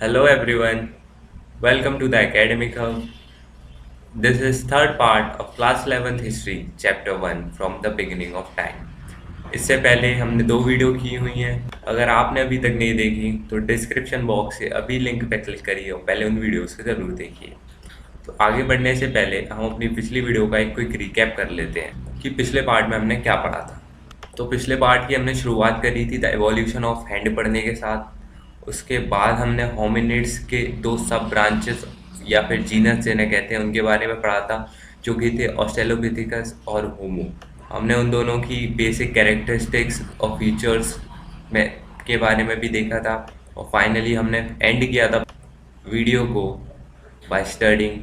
Hello everyone, welcome to the Academic Hub. This is third part of Class 11th History, Chapter 1 from the beginning of time. इससे पहले हमने दो video की हुई हैं। अगर आपने अभी तक नहीं देखी तो डिस्क्रिप्शन बॉक्स से अभी लिंक पे क्लिक करिए और पहले उन वीडियोस को ज़रूर देखिए। तो आगे बढ़ने से पहले हम अपनी पिछली वीडियो का एक क्विक रिकैप कर लेते हैं कि पिछले पार्ट में हमने क्या पढ़ा था। तो पिछले पार्ट की हमने शुरुआत करी थी द एवोल्यूशन ऑफ हैंड पढ़ने के साथ। उसके बाद हमने होमिनिड्स के दो सब ब्रांचेस या फिर जीनस जिन्हें कहते हैं उनके बारे में पढ़ा था, जो कि थे ऑस्ट्रेलोपिथेकस और होमो। हमने उन दोनों की बेसिक कैरेक्टरिस्टिक्स और फीचर्स में के बारे में भी देखा था और फाइनली हमने एंड किया था वीडियो को by studying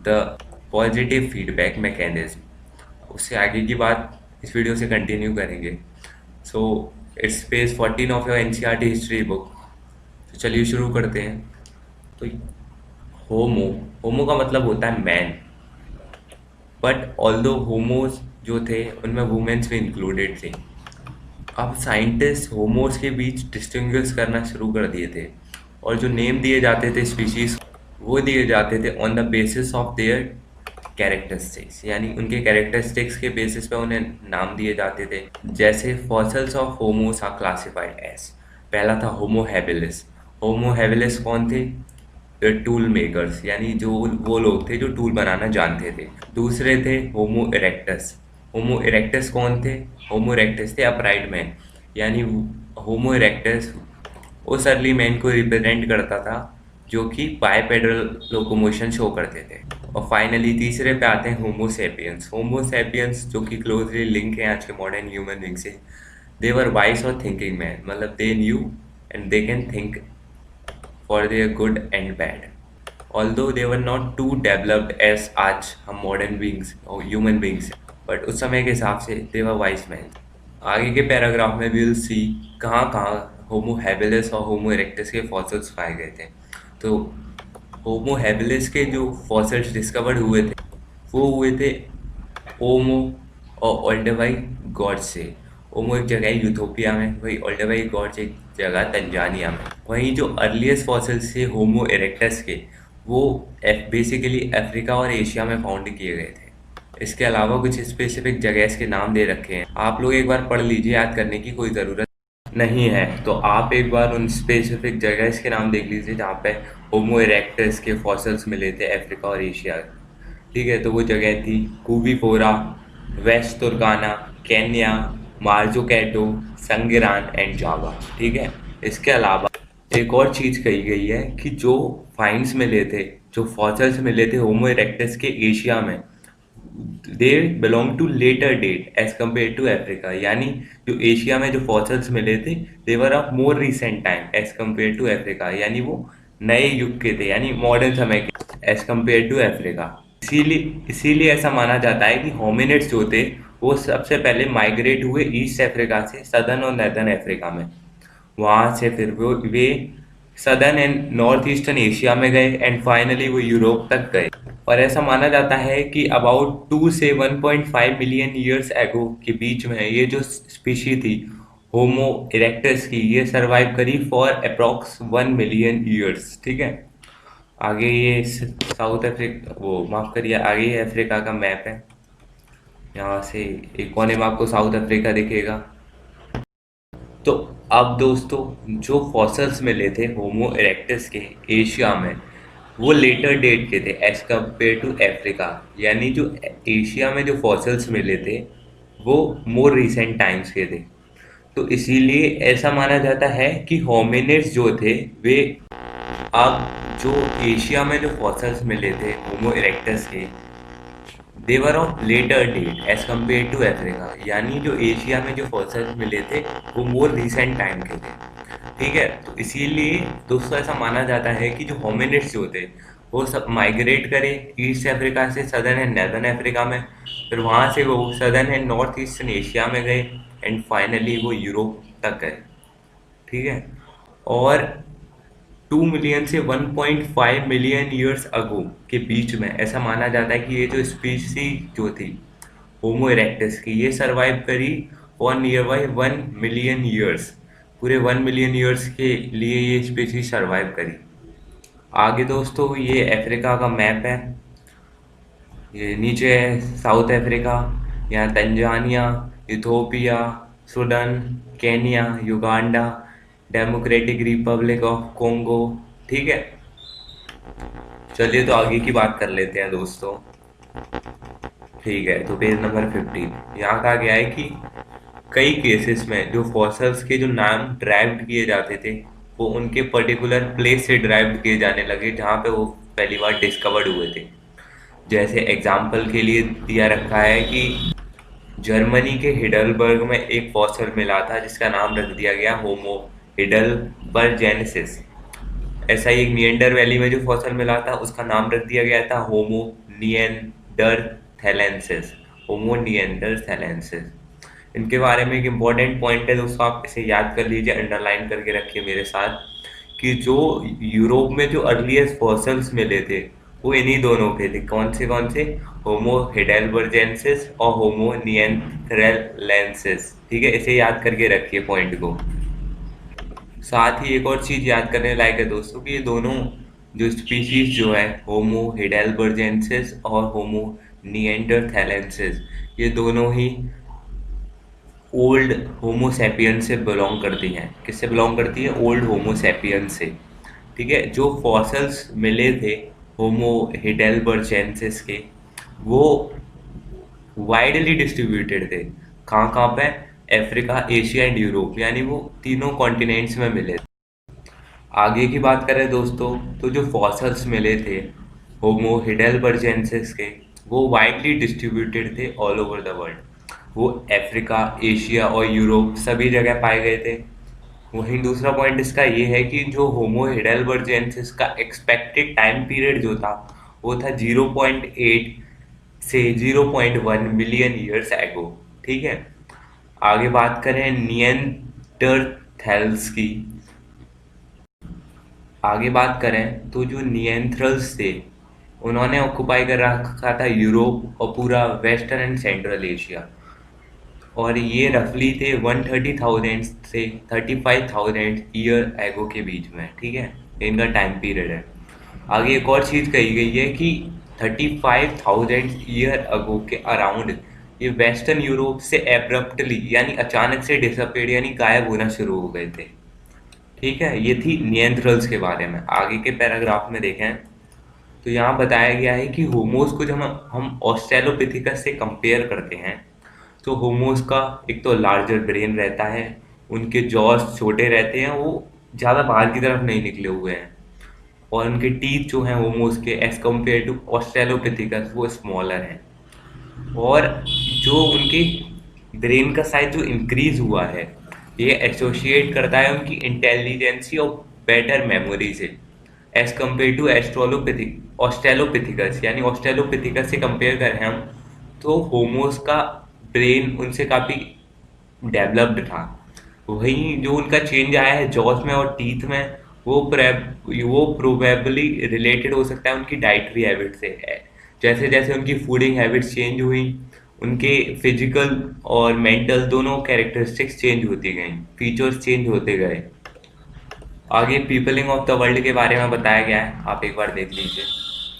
the positive feedback mechanism. उससे आगे की बात इस वीडियो से कंटिन्यू करेंगे। So it's page 14 of your NCERT history book. तो चलिए शुरू करते हैं। तो होमो होमो का मतलब होता है मैन, बट ऑल्दो होमोज जो थे उनमें वुमेन्स भी इंक्लूडेड थी। अब साइंटिस्ट होमोज के बीच डिस्टिंग्विश करना शुरू कर दिए थे और जो नेम दिए जाते थे स्पीशीज वो दिए जाते थे on the basis of their characteristics, यानी उनके कैरेक्टरिस्टिक्स के बेसिस पे उन्हें नाम दिए जाते थे। जैसे fossils of homos are classified as, पहला था होमो हैबिलिस। होमो हैबिलिस कौन थे? टूल मेकर्स, यानी जो वो लोग थे जो टूल बनाना जानते थे। दूसरे थे होमो इरेक्टस। होमो इरेक्टस कौन थे? होमो इरेक्टस थे अपराइट मैन, यानी होमो इरेक्टस उस अर्ली मैन को रिप्रेजेंट करता था जो कि बायपेडल लोकोमोशन शो करते थे। और फाइनली तीसरे पे आते हैं होमो सेपियंस। होमो सेपियंस जो कि क्लोजली लिंक है आज के मॉडर्न ह्यूमन बीइंग से। दे वर वाइज और थिंकिंग मैन, मतलब they knew and they can think for their good and bad, although they were not too developed as आज हम मॉडर्न बींग्स और ह्यूमन बींग्स, बट उस समय के हिसाब से दे वर वाइज मैन। आगे के पैराग्राफ में विल सी कहाँ कहाँ होमो हैबिलिस और होमो इरेक्टस के फॉसिल्स पाए गए थे। तो होमो हैबिलिस के जो फॉसिल्स डिस्कवर्ड हुए थे वो हुए थे ओमो और ओल्डोवाई गॉर्ज से। ओमो एक जगह है यूथोपिया में, वही ओल्डोवाई गॉर्ज एक जगह तंजानिया में। वहीं जो अर्लीस्ट फॉसिल्स थे होमो इरेक्टस के वो बेसिकली अफ्रीका और एशिया में फाउंड किए गए थे। इसके अलावा कुछ स्पेसिफिक जगह के नाम दे रखे हैं, आप लोग एक बार पढ़ लीजिए, याद करने की कोई ज़रूरत नहीं है। तो आप एक बार उन स्पेसिफिक जगह के नाम देख लीजिए जहाँ पे होमो इरेक्टस के फॉसिल्स मिले थे अफ्रीका और एशिया। ठीक है, तो वो जगह थी कुबीपोरा, वेस्ट तुर्काना, केन्या, मार्जोकैटो, संगिरान एंड जावा। ठीक है, इसके अलावा एक और चीज़ कही गई है कि जो फाइंड्स मिले थे, जो फॉसिल्स मिले थे होमो इरेक्टस के एशिया में, they belong to later date age compare to Africa, यानी जो एशिया में जो फॉसिल्स मिले थे they were of more recent time age compare to Africa, यानी वो नए युग के थे, यानी मॉडर्न समय के एज कम्पेयर टू अफ्रीका। इसीलिए ऐसा माना जाता है कि होमिनिड्स जो थे वो सबसे पहले माइग्रेट हुए ईस्ट अफ्रीका से सदर्न और नॉर्दर्न अफ्रीका में। वहाँ से फिर वो वे southern and north eastern Asia में गए एंड फाइनली वो यूरोप तक गए। और ऐसा माना जाता है कि अबाउट 2 से 1.5 मिलियन ईयर्स एगो के बीच में ये जो स्पीशी थी होमो इरेक्टस की, ये सरवाइव करी फॉर अप्रॉक्स 1 मिलियन ईयर्स। ठीक है, आगे ये साउथ अफ्रीका, वो माफ़ करिए, आगे ये अफ्रीका का मैप है। यहाँ से एक कोने में आपको साउथ अफ्रीका दिखेगा। तो अब दोस्तों जो फॉसिल्स मिले थे होमो इरेक्टस के एशिया में वो लेटर डेट के थे एज कम्पेयर टू अफ्रीका, यानी जो एशिया में जो फॉसिल्स मिले थे वो मोर रिसेंट टाइम्स के थे। तो इसीलिए ऐसा माना जाता है कि होमिनिड्स जो थे वे अब जो एशिया में जो फॉसिल्स मिले थे होमो इरेक्टस के they were of later date age compare to Africa, यानी जो एशिया में जो फॉसिल्स मिले थे वो मोर रिसेंट टाइम के थे। ठीक है, तो इसीलिए दोस्तों ऐसा माना जाता है कि जो होमिनिड्स जो थे वो सब माइग्रेट करे ईस्ट अफ्रीका से सदर्न एंड नॉर्दर्न अफ्रीका में, फिर वहाँ से वो southern and north eastern Asia में गए एंड फाइनली वो यूरोप तक गए। ठीक है, और 2 मिलियन से 1.5 मिलियन ईयर्स अगो के बीच में ऐसा माना जाता है कि ये जो स्पीसी जो थी होमो इरेक्टस की ये सरवाइव करी for near by 1 million years. पूरे 1 मिलियन ईयर्स के लिए ये स्पीसी सरवाइव करी। आगे दोस्तों ये अफ्रीका का मैप है। ये नीचे है साउथ अफ्रीका, यहाँ Tanzania, Ethiopia, Sudan, Kenya, Uganda, democratic Republic of Congo. ठीक है, चलिए तो आगे की बात कर लेते हैं दोस्तों। ठीक है, तो पेज नंबर 15 यहाँ कहा गया है कि कई केसेस में जो फॉसल्स के जो नाम ड्राइव्ड किए जाते थे वो उनके पर्टिकुलर प्लेस से ड्राइव्ड किए जाने लगे जहाँ पे वो पहली बार डिस्कवर्ड हुए थे। जैसे एग्जाम्पल के लिए दिया रखा है कि जर्मनी के हिडलबर्ग में एक फॉसल मिला था जिसका नाम रख दिया गया होमो हिडलबर्जेनेसिस। ऐसा ही एक निएंडर वैली में जो फॉसल मिला था उसका नाम रख दिया गया था होमो निएंडरथैलेंसिस। होमो निएंडरथैलेंसिस। इनके बारे में एक इम्पॉर्टेंट पॉइंट है दोस्तों, आप इसे याद कर लीजिए, अंडरलाइन करके रखिए मेरे साथ, कि जो यूरोप में जो अर्लीस्ट फॉसल्स मिले थे वो इन्हीं दोनों के थे। कौन से? होमो हेडेलबर्जेंसिस और होमो निएंथ्रैलेंसिस। ठीक है, इसे याद करके रखिए पॉइंट को। साथ ही एक और चीज याद करने लायक है दोस्तों कि ये दोनों जो स्पीशीज जो है होमो हेडेलबर्जेंसिस और होमो निएंडरथैलेंसिस, ये दोनों ही ओल्ड होमोसैपियन से बिलोंग करती हैं। किससे बिलोंग करती है? ओल्ड होमोसैपियन से। ठीक है, जो फॉसल्स मिले थे होमो हेडेलबर्जेंसिस के, वो वाइडली डिस्ट्रीब्यूटेड थे। कहाँ कहाँ पे? अफ्रीका, एशिया एंड यूरोप, यानी वो तीनों कॉन्टिनेंट्स में मिले थे। आगे की बात करें दोस्तों, तो जो फॉसल्स मिले थे होमो हिडेलबर्जेंसिस के, वो वाइडली डिस्ट्रीब्यूटेड थे ऑल ओवर द वर्ल्ड। वो अफ्रीका, एशिया और यूरोप सभी जगह पाए गए थे। वहीं दूसरा पॉइंट इसका ये है कि जो होमो हिडेलबर्जेंसिस का एक्सपेक्टेड टाइम पीरियड जो था वो था 0.8 से 0.1 मिलियन ईयर्स एगो। ठीक है, आगे बात करें नियंडरथैल्स की। आगे बात करें तो जो नियंथ्रल्स थे उन्होंने ऑक्युपाई कर रखा था यूरोप और पूरा वेस्टर्न एंड सेंट्रल एशिया, और ये रफली थे 130,000 से 35,000 ईयर एगो के बीच में। ठीक है, इनका टाइम पीरियड है। आगे एक और चीज़ कही गई है कि 35,000 ईयर अगो के अराउंड ये वेस्टर्न यूरोप से एब्रप्टली यानी अचानक से डिसअपेयर यानी गायब होना शुरू हो गए थे। ठीक है, ये थी नियंत्रल्स के बारे में। आगे के पैराग्राफ में देखें तो यहाँ बताया गया है कि होमोस को जब हम ऑस्ट्रेलोपिथिकस से कंपेयर करते हैं तो होमोस का एक तो लार्जर ब्रेन रहता है, उनके जॉस छोटे रहते हैं, वो ज़्यादा बाहर की तरफ नहीं निकले हुए हैं, और उनके टीथ जो हैं होमोस के एज कम्पेयर टू ऑस्ट्रेलोपिथिकस वो स्मॉलर हैं। और जो उनकी ब्रेन का साइज जो इंक्रीज हुआ है ये एसोसिएट करता है उनकी इंटेलिजेंसी और बेटर मेमोरी से एज कम्पेयर टू एस्ट्रोलोपैथिक ऑस्ट्रेलोपिथिकस। यानी ऑस्ट्रेलोपिथिकस से कंपेयर करें हम तो होमोस का ब्रेन उनसे काफ़ी डेवलप्ड था। वहीं जो उनका चेंज आया है जॉस में और टीथ में वो प्रोबेबली रिलेटेड हो सकता है उनकी डाइटरी हैबिट से। जैसे जैसे उनकी फूडिंग हैबिट्स चेंज हुई उनके फिजिकल और मेंटल दोनों कैरेक्टरिस्टिक्स चेंज होती गई, फीचर्स चेंज होते गए। आगे पीपलिंग ऑफ द वर्ल्ड के बारे में बताया गया है, आप एक बार देख लीजिए।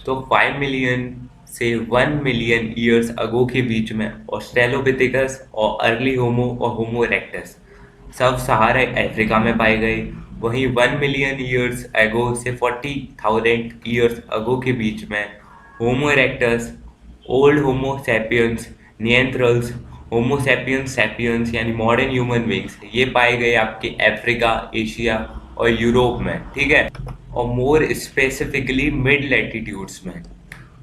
तो 5 मिलियन से 1 मिलियन ईयर्स अगो के बीच में ऑस्ट्रेलोपिथेकस और अर्ली होमो और होमो इरेक्टस सब सहारा अफ्रीका में पाए गए। वहीं 1 मिलियन ईयर्स अगो से 40,000 ईयर्स अगो के बीच में होमो erectus, old Homo sapiens, नियंत्रल्स, Homo sapiens sapiens यानी मॉडर्न ह्यूमन बींग्स ये पाए गए आपके अफ्रीका, एशिया और यूरोप में। ठीक है, और मोर स्पेसिफिकली मिड लैटिट्यूड्स में।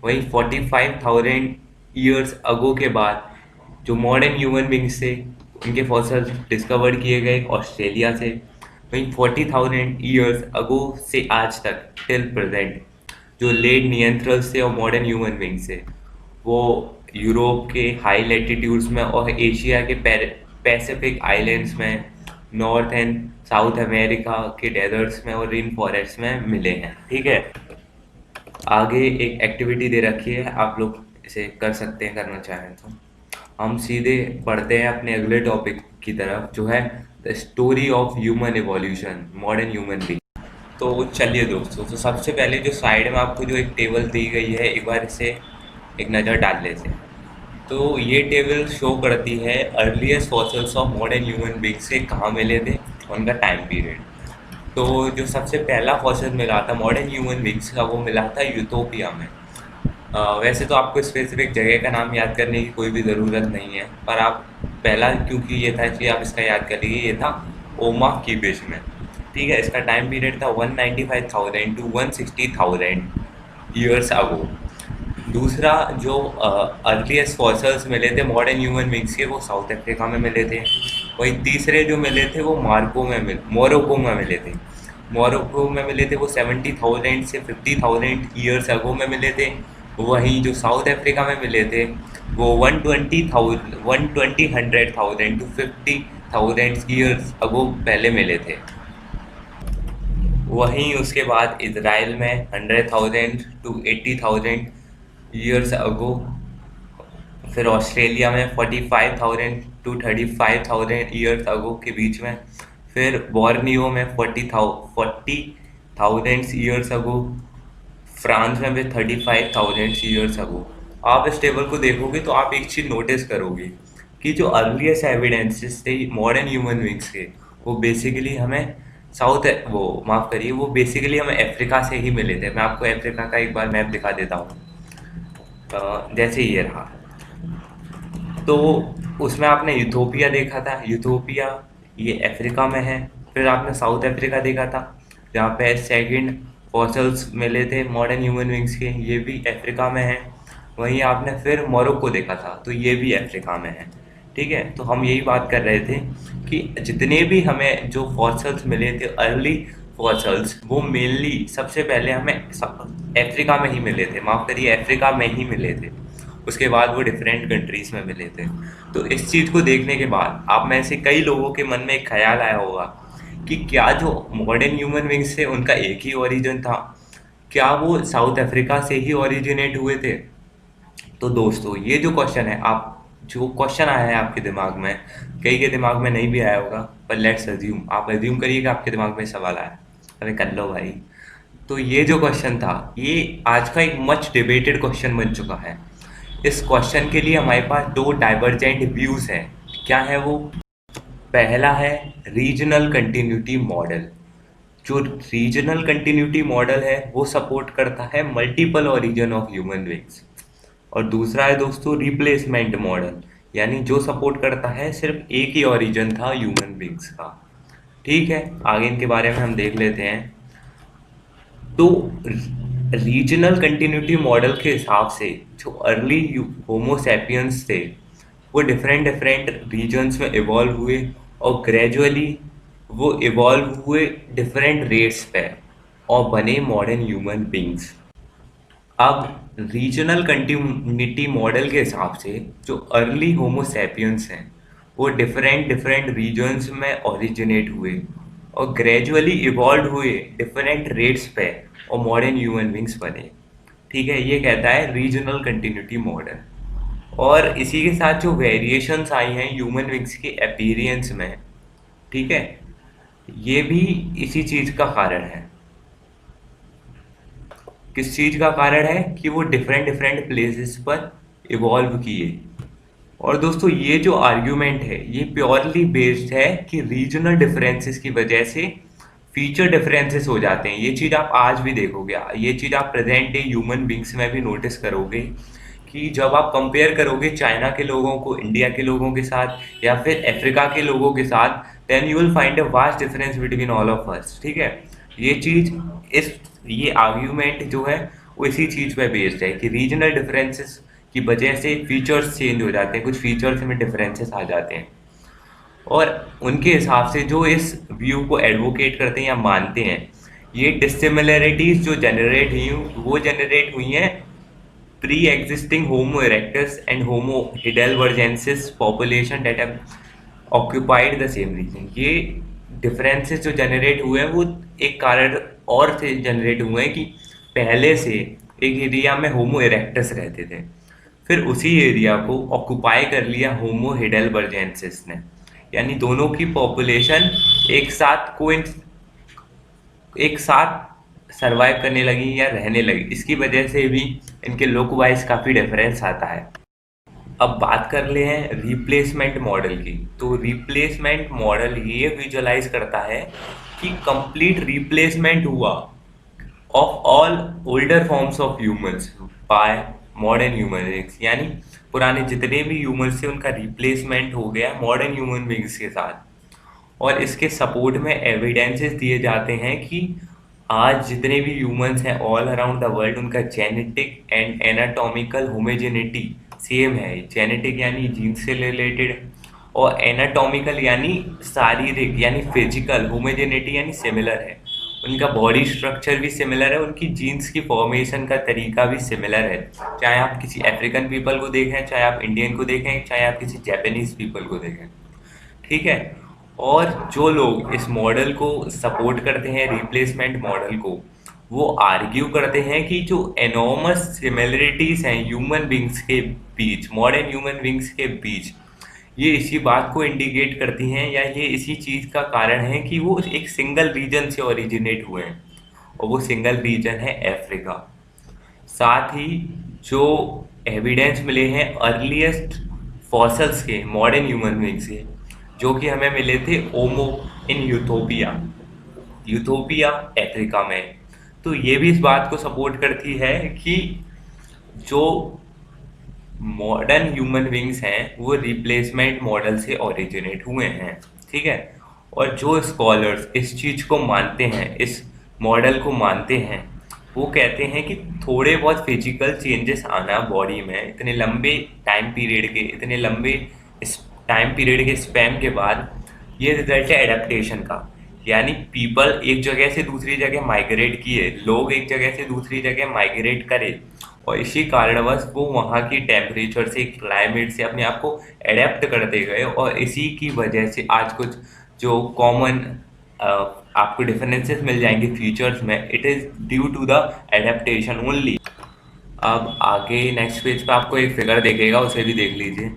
वहीं 45,000 ईयर्स अगो के बाद जो मॉडर्न ह्यूमन बींग्स थे उनके फॉसिल्स डिस्कवर किए गए ऑस्ट्रेलिया से। वहीं 40,000 ईयर्स अगो से आज तक टिल प्रेजेंट जो लेट नियंत्रल्स थे और मॉडर्न ह्यूमन बींग्स थे वो यूरोप के हाई लैटिट्यूड्स में और एशिया के पैसिफिक आइलैंड्स में, नॉर्थ एंड साउथ अमेरिका के डेजर्ट्स में और रेन फॉरेस्ट में मिले हैं। ठीक है, आगे एक एक्टिविटी दे रखी है, आप लोग इसे कर सकते हैं करना चाहें तो। हम सीधे बढ़ते हैं अपने अगले टॉपिक की तरफ जो है the story of human evolution, modern human being. तो चलिए दोस्तों, तो सबसे पहले जो साइड में आपको जो एक टेबल दी गई है, एक बार इसे एक नज़र डाल लेते हैं। तो ये टेबल शो करती है earliest fossils of modern human being से कहाँ मिले थे, उनका टाइम पीरियड। तो जो सबसे पहला फॉसिल मिला था मॉडर्न ह्यूमन बींग्स का, वो मिला था यूटोपिया में। वैसे तो आपको स्पेसिफिक जगह का नाम याद करने की कोई भी ज़रूरत नहीं है, पर आप पहला क्योंकि ये था कि आप इसका याद कर लीजिए, ये था ओमा की बीच में। ठीक है, इसका टाइम पीरियड था 195,000 टू 160,000 ईयर्स अगो। दूसरा जो अर्लीस्ट फॉसिल्स मिले थे मॉडर्न ह्यूमन बींग्स के, वो साउथ अफ्रीका में मिले थे। वही तीसरे जो मिले थे वो मोरक्को में मिले थे। मोरक्को में मिले थे वो 70,000 से 50,000 ईयर्स अगो में मिले थे। वहीं जो साउथ अफ्रीका में मिले थे वो 120,000 टू 50,000 ईयर्स अगो पहले मिले थे। वहीं उसके बाद इसराइल में 100,000 टू 80,000 ईयर्स अगो। फिर ऑस्ट्रेलिया में 45,000 टू 35,000 ईयर्स अगो के बीच में। फिर बोर्नियो में 40,000 ईयर्स अगो। फ्रांस में भी 35,000 ईयर्स अगो। आप इस टेबल को देखोगे तो आप एक चीज़ नोटिस करोगे कि जो अर्लीस्ट एविडेंसेस थे मॉडर्न ह्यूमन बींग्स के, वो बेसिकली हमें वो माफ़ करिए, वो बेसिकली हमें अफ्रीका से ही मिले थे। मैं आपको अफ्रीका का एक बार मैप दिखा देता हूँ। जैसे ये रहा, तो उसमें आपने यूथोपिया देखा था। यूथोपिया ये अफ्रीका में है। फिर आपने साउथ अफ्रीका देखा था, जहाँ पे सेकंड फॉसिल्स मिले थे मॉडर्न ह्यूमन बींग्स के, ये भी अफ्रीका में है। वहीं आपने फिर मोरक्को देखा था, तो ये भी अफ्रीका में है। ठीक है, तो हम यही बात कर रहे थे कि जितने भी हमें जो फॉसिल्स मिले थे अर्ली फॉसिल्स, वो मेनली सबसे पहले हमें अफ्रीका में ही मिले थे। माफ़ करिए, अफ्रीका में ही मिले थे। उसके बाद वो डिफरेंट कंट्रीज़ में मिले थे। तो इस चीज़ को देखने के बाद आप में से कई लोगों के मन में एक ख्याल आया होगा कि क्या जो मॉडर्न ह्यूमन बींग्स थे उनका एक ही ओरिजिन था, क्या वो साउथ अफ्रीका से ही ओरिजिनेट हुए थे। तो दोस्तों, ये जो क्वेश्चन है, आप जो क्वेश्चन आया है आपके दिमाग में, कई के दिमाग में नहीं भी आया होगा, पर लेट्स अज्यूम, आप अज्यूम करिए कि आपके दिमाग में सवाल आया। अरे कर लो भाई। तो ये जो क्वेश्चन था, ये आज का एक मच डिबेटेड क्वेश्चन बन चुका है। इस क्वेश्चन के लिए हमारे पास दो डाइवर्जेंट व्यूज हैं। क्या है वो? पहला है रीजनल कंटिन्यूटी मॉडल। जो रीजनल कंटिन्यूटी मॉडल है वो सपोर्ट करता है multiple origin of human beings. और दूसरा है दोस्तों रिप्लेसमेंट मॉडल, यानी जो सपोर्ट करता है सिर्फ एक ही ओरिजिन था ह्यूमन बींग्स का। ठीक है, आगे इनके बारे में हम देख लेते हैं। तो रीजनल कंटिन्यूटी मॉडल के हिसाब से जो अर्ली होमोसैपियंस थे, वो डिफरेंट डिफरेंट रीजन्स में इवॉल्व हुए, और ग्रेजुअली वो इवॉल्व हुए डिफरेंट रेट्स पे, और बने मॉडर्न ह्यूमन बींग्स। अब रीजनल कंटिन्यूटी मॉडल के हिसाब से जो अर्ली होमोसैपियंस हैं, वो डिफरेंट डिफरेंट रीजन्स में ओरिजिनेट हुए और ग्रेजुअली इवॉल्व हुए डिफरेंट रेट्स पे, और मॉडर्न ह्यूमन बींग्स बने। ठीक है, ये कहता है रीजनल कंटिन्यूटी मॉडल। और इसी के साथ जो वेरिएशंस आई हैं ह्यूमन बींग्स के अपीयरेंस में, ठीक है, ये भी इसी चीज़ का कारण है। किस चीज़ का कारण है? कि वो डिफरेंट डिफरेंट प्लेसेस पर इवॉल्व किए। और दोस्तों, ये जो आर्ग्यूमेंट है ये प्योरली बेस्ड है कि रीजनल डिफरेंसेस की वजह से फीचर डिफरेंसेस हो जाते हैं। ये चीज़ आप आज भी देखोगे, ये चीज़ आप प्रेजेंट डे ह्यूमन बींग्स में भी नोटिस करोगे कि जब आप कंपेयर करोगे चाइना के लोगों को इंडिया के लोगों के साथ, या फिर अफ्रीका के लोगों के साथ, then you will find a vast difference between all of us. ठीक है, ये चीज़ इस ये आर्ग्यूमेंट जो है वो इसी चीज़ पे बेस्ड है कि रीजनल डिफरेंसेस की वजह से फीचर्स चेंज हो जाते हैं, कुछ फीचर्स में डिफरेंसेस आ जाते हैं। और उनके हिसाब से जो इस व्यू को एडवोकेट करते हैं या मानते हैं, ये डिसिमिलरिटीज जो जनरेट हुई वो जनरेट हुई हैं pre existing Homo erectus and Homo heidelbergensis population that have occupied the same region. ये डिफरेंसेस जो जनरेट हुए हैं वो एक कारण और से जनरेट हुए हैं कि पहले से एक एरिया में होमो इरेक्टस रहते थे, फिर उसी एरिया को ऑक्यूपाई कर लिया होमो हिडेलबर्जेंसिस ने, यानी दोनों की पॉपुलेशन एक साथ एक साथ सरवाइव करने लगी या रहने लगी। इसकी वजह से भी इनके लुक वाइज काफ़ी डिफरेंस आता है। अब बात कर ले हैं रिप्लेसमेंट मॉडल की। तो रिप्लेसमेंट मॉडल ये विजुअलाइज करता है कि कंप्लीट रिप्लेसमेंट हुआ of all older forms of humans bye modern human beings, यानी पुराने जितने भी ह्यूमंस थे उनका रिप्लेसमेंट हो गया मॉडर्न ह्यूमन बींग्स के साथ। और इसके सपोर्ट में एविडेंसेस दिए जाते हैं कि आज जितने भी ह्यूमंस हैं ऑल अराउंड द वर्ल्ड उनका genetic and anatomical homogeneity same है। जेनेटिक यानी जीन से रिलेटेड, और एनाटॉमिकल यानी शारीरिक यानी फिजिकल, होमोजेनिटी यानी सिमिलर है। उनका बॉडी स्ट्रक्चर भी सिमिलर है, उनकी जीन्स की फॉर्मेशन का तरीका भी सिमिलर है। चाहे आप किसी अफ्रीकन पीपल को देखें, चाहे आप इंडियन को देखें, चाहे आप किसी जापानीज पीपल को देखें, ठीक है। और जो लोग इस मॉडल को सपोर्ट करते हैं, रिप्लेसमेंट मॉडल को, वो आर्ग्यू करते हैं कि जो एनॉर्मस सिमिलरिटीज हैं ह्यूमन बींग्स के बीच, मॉडर्न ह्यूमन बींग्स के बीच, ये इसी बात को इंडिकेट करती हैं या ये इसी चीज़ का कारण है कि वो एक सिंगल रीजन से ओरिजिनेट हुए हैं, और वो सिंगल रीजन है अफ्रीका। साथ ही जो एविडेंस मिले हैं अर्लीस्ट फॉसल्स के मॉडर्न ह्यूमन बींग्स के, जो कि हमें मिले थे ओमो इन यूथोपिया, यूथोपिया अफ्रीका में, तो ये भी इस बात को सपोर्ट करती है कि जो मॉडर्न ह्यूमन बींग्स हैं वो रिप्लेसमेंट मॉडल से ओरिजिनेट हुए हैं, ठीक है। और जो स्कॉलर्स इस चीज़ को मानते हैं, इस मॉडल को मानते हैं, वो कहते हैं कि थोड़े बहुत फिजिकल चेंजेस आना बॉडी में इतने लंबे टाइम पीरियड के, इतने लंबे टाइम पीरियड के स्पैम के बाद, ये रिजल्ट है एडेप्टेशन का। यानी पीपल एक जगह से दूसरी जगह माइग्रेट किए, लोग एक जगह से दूसरी जगह माइग्रेट करे, और इसी कारणवश वो वहाँ की टेम्परेचर से, क्लाइमेट से अपने आप को एडेप्ट करते गए, और इसी की वजह से आज कुछ जो कॉमन आपको डिफरेंसेस मिल जाएंगे फीचर्स में, it is due to the adaptation only. अब आगे नेक्स्ट पेज पे आपको एक फिगर देखेगा, उसे भी देख लीजिए।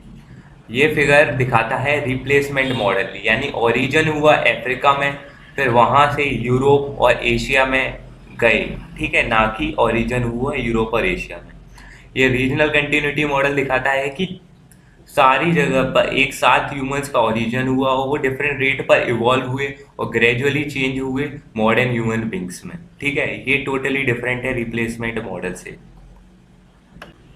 ये फिगर दिखाता है रिप्लेसमेंट मॉडल, यानी ओरिजिन हुआ अफ्रीका में, फिर वहाँ से यूरोप और एशिया में गए, ठीक है, ना कि ओरिजिन हुआ यूरोप और एशिया में। ये रीजनल कंटिन्यूटी मॉडल दिखाता है कि सारी जगह पर एक साथ ह्यूमंस का ओरिजिन हुआ और वो डिफरेंट रेट पर इवॉल्व हुए और ग्रेजुअली चेंज हुए मॉडर्न ह्यूमन बींग्स में, ठीक है। ये टोटली डिफरेंट है रिप्लेसमेंट मॉडल से।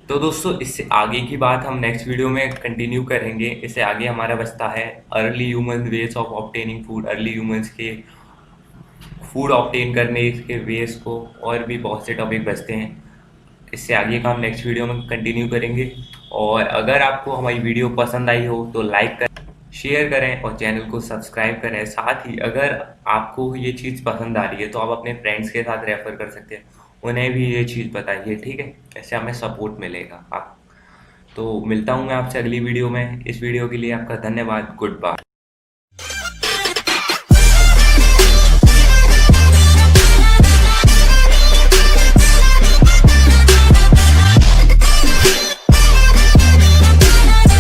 तो दोस्तों इससे आगे की बात हम नेक्स्ट वीडियो में कंटिन्यू करेंगे। इससे आगे हमारा बचता है early human ways of obtaining food, early humans के फूड ऑब्टेन करने के वेज को, और भी बहुत से टॉपिक बचते हैं। इससे आगे का हम नेक्स्ट वीडियो में कंटिन्यू करेंगे। और अगर आपको हमारी वीडियो पसंद आई हो तो लाइक करें, शेयर करें और चैनल को सब्सक्राइब करें। साथ ही अगर आपको ये चीज़ पसंद आ रही है तो आप अपने फ्रेंड्स के साथ रेफर कर सकते हैं, उन्हें भी ये चीज़ बताइए, ठीक है। ऐसे हमें सपोर्ट मिलेगा। आप तो मिलता हूँ मैं आपसे अगली वीडियो में। इस वीडियो के लिए आपका धन्यवाद। Good bye.